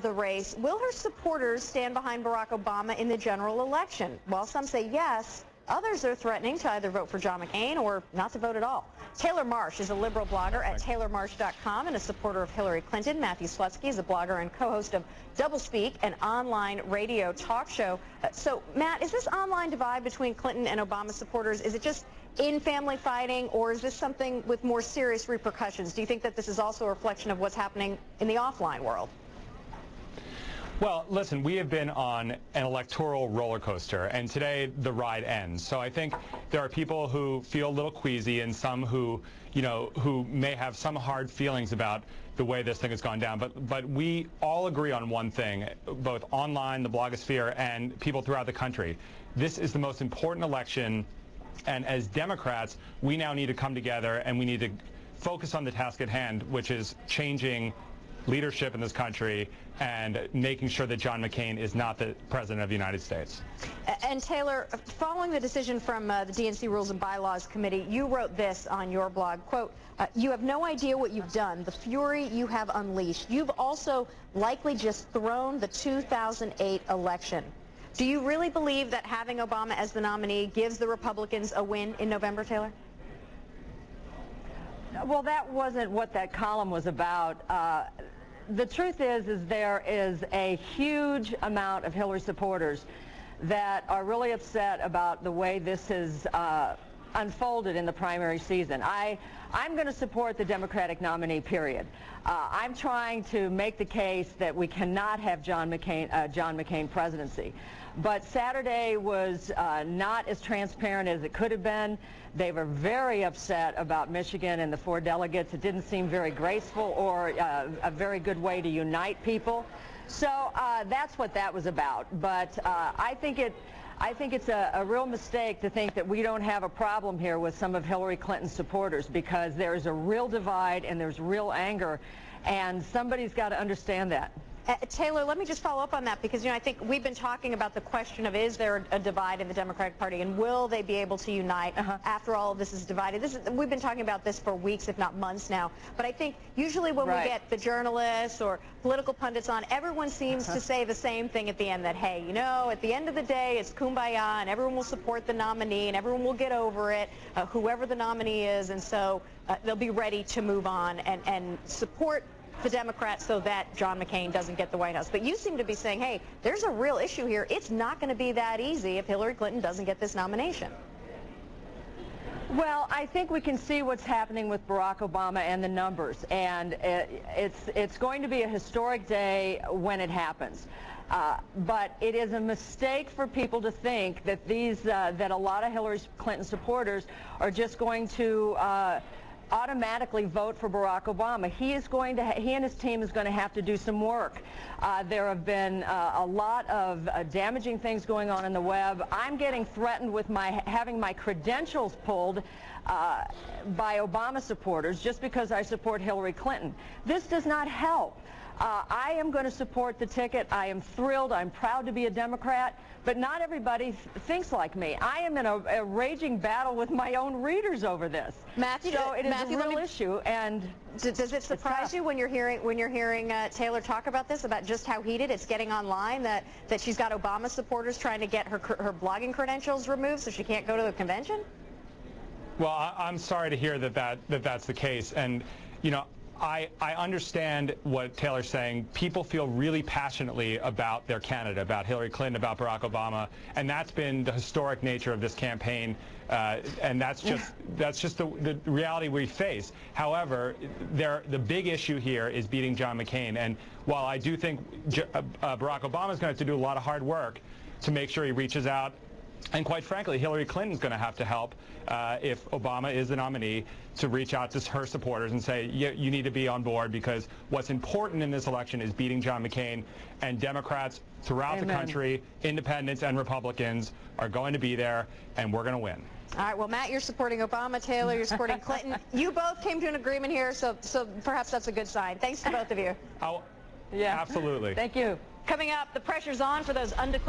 the race. Will her supporters stand behind Barack Obama in the general election? While some say yes, others are threatening to either vote for John McCain or not to vote at all. Taylor Marsh is a liberal blogger at taylormarsh.com and a supporter of Hillary Clinton. Matthew Slutsky is a blogger and co-host of Doublespeak, an online radio talk show. So, Matt, is this online divide between Clinton and Obama supporters, is it just in-family fighting, or is this something with more serious repercussions? Do you think that this is also a reflection of what's happening in the offline world? Well, listen, we have been on an electoral roller coaster, and today the ride ends. So I think there are people who feel a little queasy and some who, who may have some hard feelings about the way this thing has gone down. But we all agree on one thing, both online, the blogosphere, and people throughout the country. This is the most important election, and as Democrats, we now need to come together and we need to focus on the task at hand, which is changing leadership in this country and making sure that John McCain is not the President of the United States. And Taylor, following the decision from the DNC Rules and Bylaws Committee, you wrote this on your blog, quote, you have no idea what you've done, the fury you have unleashed. You've also likely just thrown the 2008 election. Do you really believe that having Obama as the nominee gives the Republicans a win in November, Taylor? Well, that wasn't what that column was about. The truth is there is a huge amount of Hillary supporters that are really upset about the way this has unfolded in the primary season. I'm going to support the Democratic nominee, period. I'm trying to make the case that we cannot have John McCain presidency. But Saturday was not as transparent as it could have been. They were very upset about Michigan and the 4 delegates. It didn't seem very graceful or a very good way to unite people. So that's what that was about. But I think it's a real mistake to think that we don't have a problem here with some of Hillary Clinton's supporters, because there is a real divide and there's real anger, and somebody's got to understand that. Taylor, let me just follow up on that, because I think we've been talking about the question of, is there a divide in the Democratic Party, and will they be able to unite after all of this is divided? We've been talking about this for weeks, if not months now. But I think usually when we get the journalists or political pundits on, everyone seems to say the same thing at the end, that, hey, at the end of the day, it's kumbaya, and everyone will support the nominee, and everyone will get over it, whoever the nominee is, and so they'll be ready to move on and support the Democrats so that John McCain doesn't get the White House. But you seem to be saying, hey, there's a real issue here. It's not going to be that easy if Hillary Clinton doesn't get this nomination. Well, I think we can see what's happening with Barack Obama and the numbers, and it's going to be a historic day when it happens. But it is a mistake for people to think that that a lot of Hillary Clinton supporters are just going to automatically vote for Barack Obama. He and his team is going to have to do some work. There have been a lot of damaging things going on in the web. I'm getting threatened with having my credentials pulled by Obama supporters just because I support Hillary Clinton. This does not help. I am going to support the ticket. I am thrilled. I'm proud to be a Democrat, but not everybody thinks like me. I am in a raging battle with my own readers over this. Matthew, so it is a real issue. And does it surprise you when you're hearing Taylor talk about this, about just how heated it's getting online, that she's got Obama supporters trying to get her blogging credentials removed so she can't go to the convention? Well, I'm sorry to hear that's the case, and I understand what Taylor's saying. People feel really passionately about their candidate, about Hillary Clinton, about Barack Obama, and that's been the historic nature of this campaign, and that's just the reality we face. However, the big issue here is beating John McCain, and while I do think Barack Obama is going to have to do a lot of hard work to make sure he reaches out, and quite frankly, Hillary Clinton's going to have to help if Obama is the nominee, to reach out to her supporters and say, you need to be on board, because what's important in this election is beating John McCain, and Democrats throughout the country, independents and Republicans, are going to be there, and we're going to win. All right, well, Matt, you're supporting Obama. Taylor, you're supporting Clinton. You both came to an agreement here, so perhaps that's a good sign. Thanks to both of you. Oh, yeah, absolutely. Thank you. Coming up, the pressure's on for those undeclared